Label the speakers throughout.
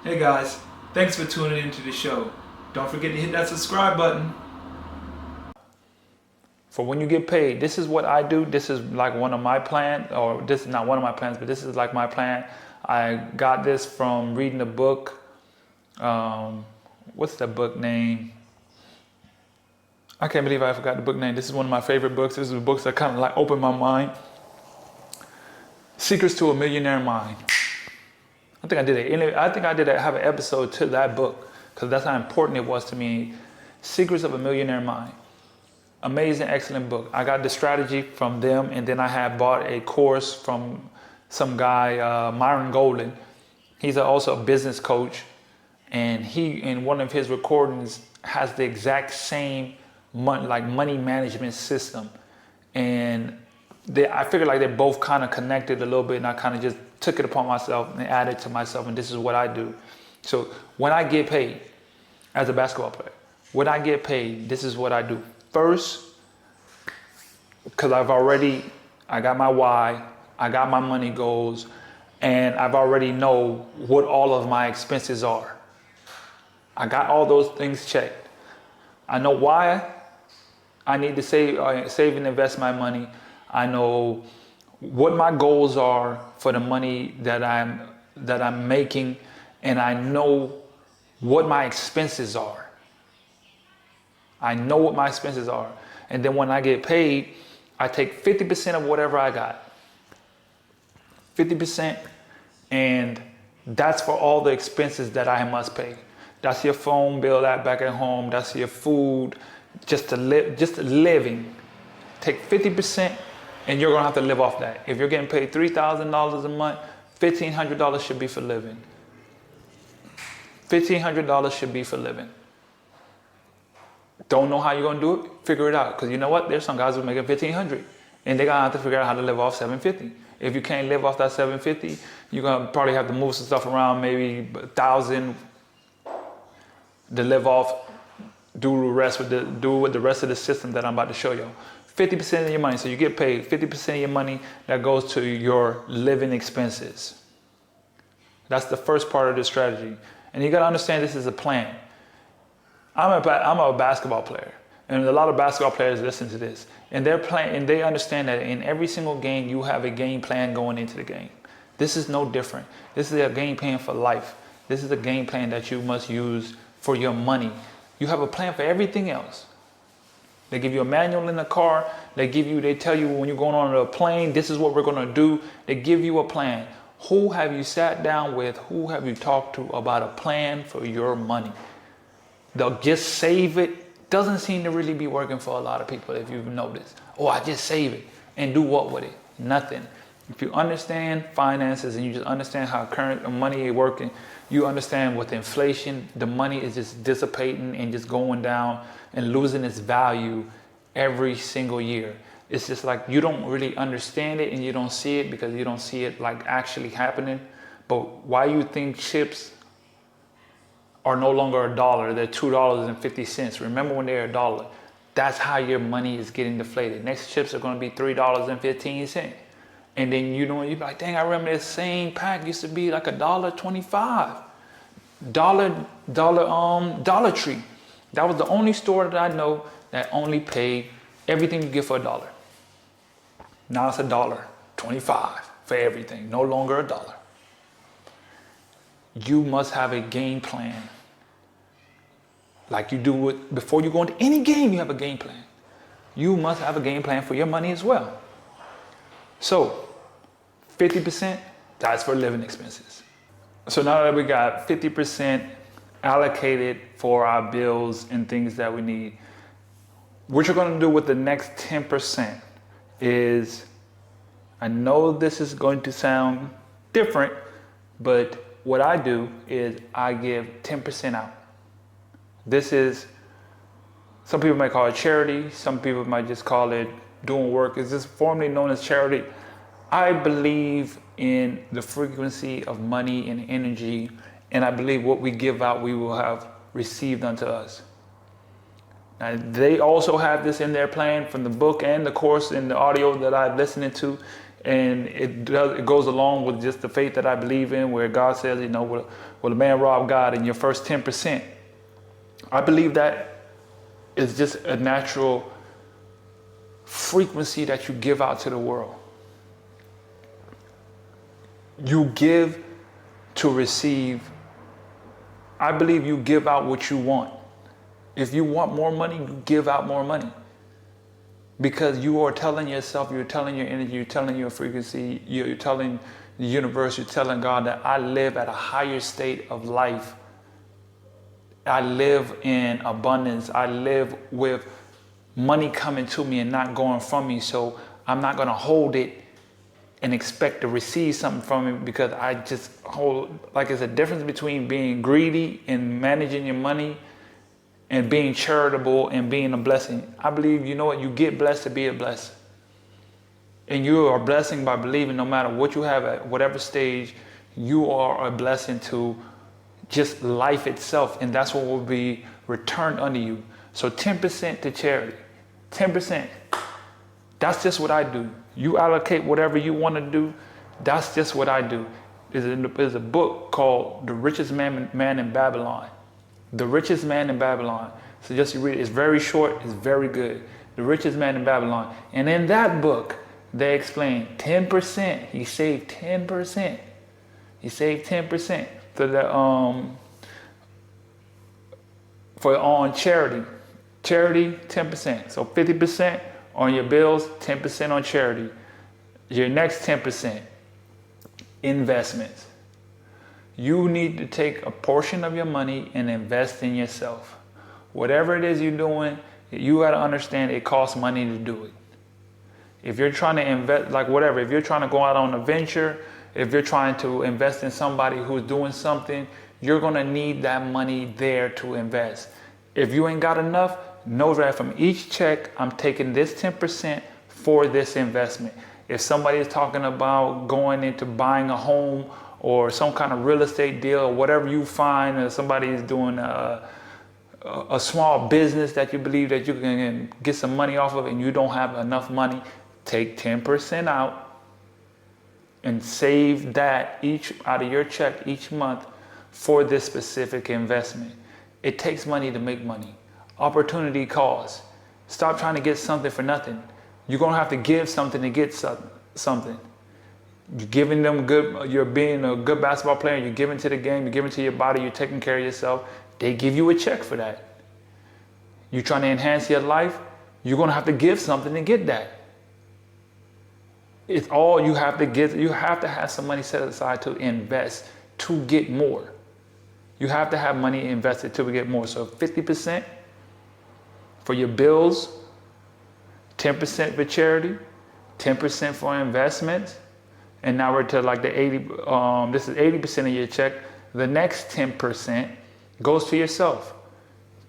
Speaker 1: Hey guys, thanks for tuning into the show. Don't forget to hit that subscribe button. For when you get paid, this is what I do. This is like one of my plans, or this is not one of my plans, but this is like my plan. I got this from reading a book. What's the book name? I can't believe I forgot the book name. This is one of my favorite books. This is the books that kind of like opened my mind. Secrets to a Millionaire Mind. I think I did have an episode to that book because that's how important it was to me. Secrets of a Millionaire Mind. Amazing, excellent book. I got the strategy from them, and then I had bought a course from some guy, Myron Golden. He's also a business coach, and he, in one of his recordings, has the exact same money management system. And I figured like they're both kind of connected a little bit, and I kind of just took it upon myself and added to myself, and this is what I do. So when I get paid as a basketball player, when I get paid, this is what I do. First, because I got my why, I got my money goals, and I've already know what all of my expenses are. I got all those things checked. I know why I need to save and invest my money. I know what my goals are for the money that I'm making, and I know what my expenses are. I know what my expenses are. And then when I get paid, I take 50% of whatever I got. 50%, and that's for all the expenses that I must pay. That's your phone bill back at home, that's your food, just living. Take 50%, and you're gonna have to live off that. If you're getting paid $3,000 a month, $1,500 should be for living. $1,500 should be for living. Don't know how you're gonna do it? Figure it out. Because you know what? There's some guys who are making $1,500, and they're gonna have to figure out how to live off $750. If you can't live off that $750, you're gonna probably have to move some stuff around, maybe $1,000 to live off. Do with the rest of the system that I'm about to show you. 50% of your money. So you get paid 50% of your money that goes to your living expenses. That's the first part of the strategy. And you gotta understand this is a plan. I'm a basketball player, and a lot of basketball players listen to this, and they understand that in every single game you have a game plan going into the game. This is no different. This is a game plan for life. This is a game plan that you must use for your money. You have a plan for everything else. They give you a manual in the car. They tell you when you're going on a plane, this is what we're gonna do. They give you a plan. Who have you sat down with? Who have you talked to about a plan for your money? They'll just save it. Doesn't seem to really be working for a lot of people, if you've noticed. Oh, I just save it. And do what with it? Nothing. If you understand finances and you just understand how current money is working, you understand with inflation, the money is just dissipating and just going down and losing its value every single year. It's just like you don't really understand it and you don't see it because you don't see it like actually happening. But why you think chips are no longer $1, they're $2.50. Remember when they're $1? That's how your money is getting deflated. Next chips are going to be $3.15. And then you're like, dang, I remember this same pack used to be like $1.25. Dollar Tree. That was the only store that I know that only paid everything you get for $1. Now it's $1.25 for everything, no longer $1. You must have a game plan. Like you do it before you go into any game, you have a game plan. You must have a game plan for your money as well. So 50%, that's for living expenses. So now that we got 50% allocated for our bills and things that we need, what you're gonna do with the next 10% is, I know this is going to sound different, but what I do is I give 10% out. This is, some people might call it charity, some people might just call it doing work. Is this formerly known as charity? I believe in the frequency of money and energy, and I believe what we give out, we will have received unto us. Now, they also have this in their plan from the book and the course and the audio that I've listened to. And it goes along with just the faith that I believe in, where God says, will a man rob God in your first 10%? I believe that is just a natural frequency that you give out to the world. You give to receive. I believe you give out what you want. If you want more money, you give out more money. Because you are telling yourself, you're telling your energy, you're telling your frequency, you're telling the universe, you're telling God that I live at a higher state of life. I live in abundance. I live with money coming to me and not going from me. So I'm not going to hold it and expect to receive something from it, because I just hold, like, it's a difference between being greedy and managing your money and being charitable and being a blessing. I believe, you get blessed to be a blessing. And you are a blessing by believing no matter what you have at whatever stage, you are a blessing to just life itself. And that's what will be returned unto you. So 10% to charity, 10%. That's just what I do. You allocate whatever you want to do. That's just what I do. There's a book called The Richest Man in Babylon. The Richest Man in Babylon. So just you read it. It's very short. It's very good. The Richest Man in Babylon. And in that book, they explain 10%. He saved 10%. He saved 10% on charity. Charity, 10%. So 50% on your bills, 10% on charity. Your next 10%, investments. You need to take a portion of your money and invest in yourself. Whatever it is you're doing, you got to understand it costs money to do it. If you're trying to invest, like whatever, if you're trying to go out on a venture, if you're trying to invest in somebody who's doing something, you're going to need that money there to invest. If you ain't got enough, know that from each check, I'm taking this 10% for this investment. If somebody is talking about going into buying a home or some kind of real estate deal, or whatever you find, or somebody is doing a small business that you believe that you can get some money off of and you don't have enough money, take 10% out and save that each out of your check each month for this specific investment. It takes money to make money. Opportunity costs. Stop trying to get something for nothing. You're going to have to give something to get something. You're giving them good, you're being a good basketball player, you're giving to the game, you're giving to your body, you're taking care of yourself. They give you a check for that. You're trying to enhance your life, you're going to have to give something to get that. It's all you have to get. You have to have some money set aside to invest to get more. You have to have money invested to get more. So 50% for your bills, 10% for charity, 10% for investments, and now we're to like the 80, this is 80% of your check. The next 10% goes to yourself.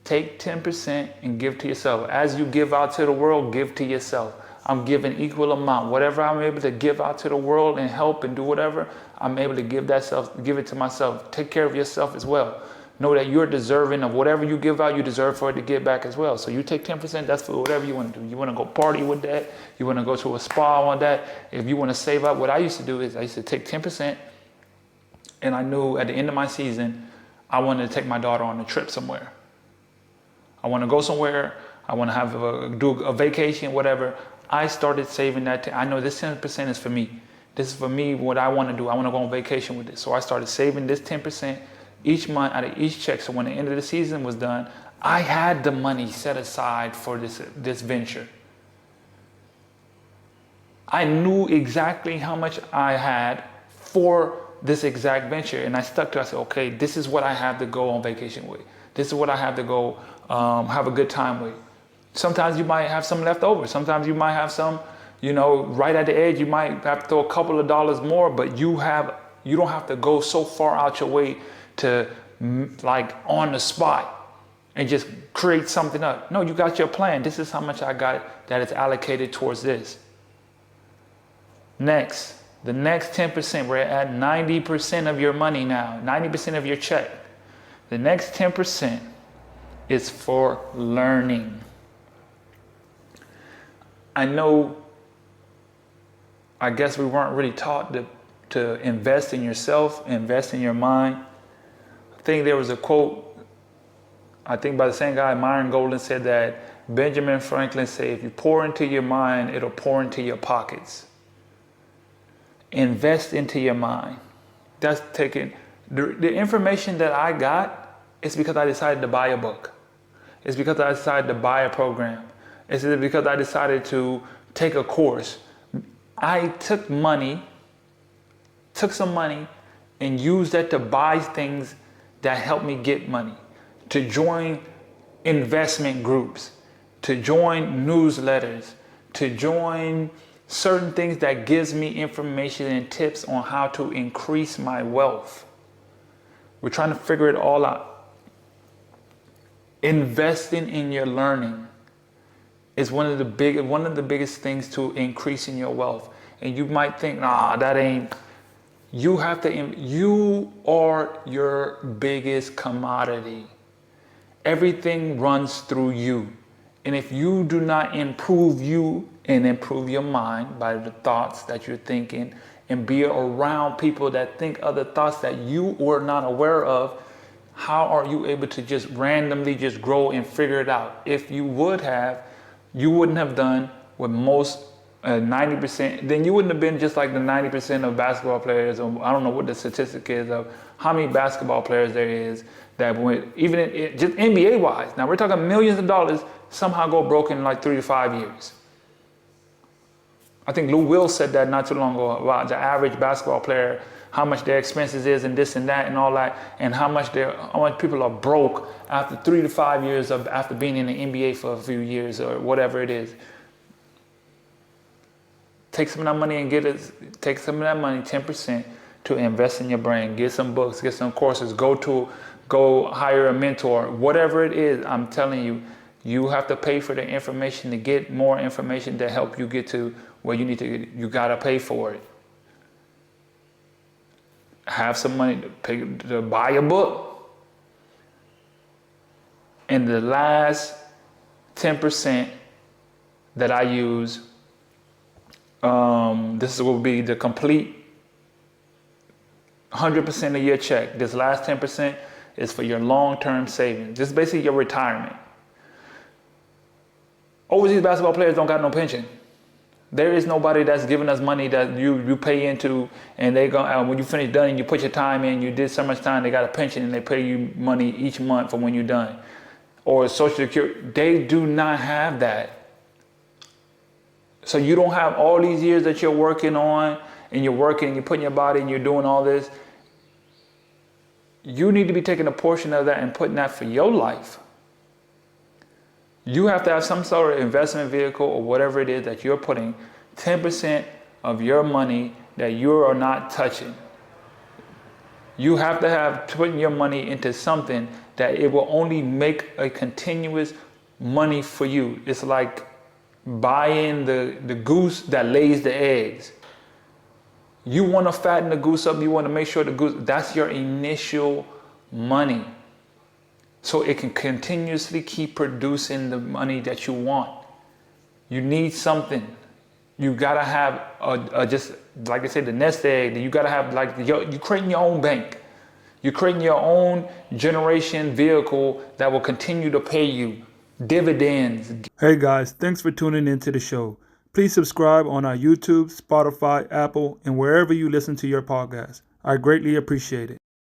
Speaker 1: Take 10% and give to yourself. As you give out to the world, give to yourself. I'm giving equal amount. Whatever I'm able to give out to the world and help and do whatever, I'm able to give it to myself. Take care of yourself as well. Know that you're deserving of whatever you give out, you deserve for it to give back as well. So you take 10%, that's for whatever you want to do. You want to go party with that. You want to go to a spa on that. If you want to save up, what I used to do is I used to take 10%, and I knew at the end of my season, I wanted to take my daughter on a trip somewhere. I want to go somewhere. I want to do a vacation, whatever. I started saving that. I know this 10% is for me. This is for me, what I want to do. I want to go on vacation with this. So I started saving this 10% each month out of each check. So when the end of the season was done, I had the money set aside for this venture. I knew exactly how much I had for this exact venture. And I stuck to it. I said, okay, this is what I have to go on vacation with. This is what I have to go have a good time with. Sometimes you might have some left over. Sometimes you might have some, right at the edge, you might have to throw a couple of dollars more, but you don't have to go so far out your way to like on the spot and just create something up. No, you got your plan. This is how much I got that is allocated towards this. Next, the next 10%, we're at 90% of your money now, 90% of your check. The next 10% is for learning. I know I guess we weren't really taught to invest in yourself, invest in your mind. I think there was a quote, I think by the same guy, Myron Golden, said that Benjamin Franklin said, if you pour into your mind, it'll pour into your pockets. Invest into your mind. That's taking, the information that I got is because I decided to buy a book. It's because I decided to buy a program. It's because I decided to take a course. I took some money and used that to buy things that helped me get money, to join investment groups, to join newsletters, to join certain things that gives me information and tips on how to increase my wealth. We're trying to figure it all out. Investing in your learning is one of the biggest things to increasing your wealth. And you might think, nah, that ain't. You are your biggest commodity. Everything runs through you. And if you do not improve you and improve your mind by the thoughts that you're thinking and be around people that think other thoughts that you were not aware of, how are you able to just randomly just grow and figure it out? If you would have, you wouldn't have done what most 90%, then you wouldn't have been just like the 90% of basketball players, or I don't know what the statistic is of how many basketball players there is that went, even just NBA wise, now we're talking millions of dollars, somehow go broke in like 3 to 5 years. I think Lou Will said that not too long ago about the average basketball player, how much their expenses is and this and that and all that, and how much people are broke after 3 to 5 years after being in the NBA for a few years or whatever it is. Take some of that money and take some of that money, 10%, to invest in your brain. Get some books, get some courses, go hire a mentor, whatever it is. I'm telling you, you have to pay for the information to get more information to help you get to where you need to get. You gotta pay for it. Have some money to buy a book. And the last 10% that I use, this will be the complete 100% of your check. This last 10% is for your long-term savings. This is basically your retirement. Overseas basketball players don't got no pension. There is nobody that's giving us money that you pay into, and they go when you finish done and you put your time in, you did so much time, they got a pension and they pay you money each month for when you're done. Or Social Security, they do not have that. So you don't have all these years that you're working on, and you're working and you're putting your body and you're doing all this. You need to be taking a portion of that and putting that for your life. You have to have some sort of investment vehicle or whatever it is that you're putting 10% of your money that you are not touching. You have to have putting your money into something that it will only make a continuous money for you. It's like buying the goose that lays the eggs. You want to fatten the goose up. You want to make sure the goose, that's your initial money. So it can continuously keep producing the money that you want. You need something. You gotta have just like I said, the nest egg. You gotta have you're creating your own bank. You're creating your own generation vehicle that will continue to pay you dividends. Hey guys, thanks for tuning into the show. Please subscribe on our YouTube, Spotify, Apple, and wherever you listen to your podcast. I greatly appreciate it.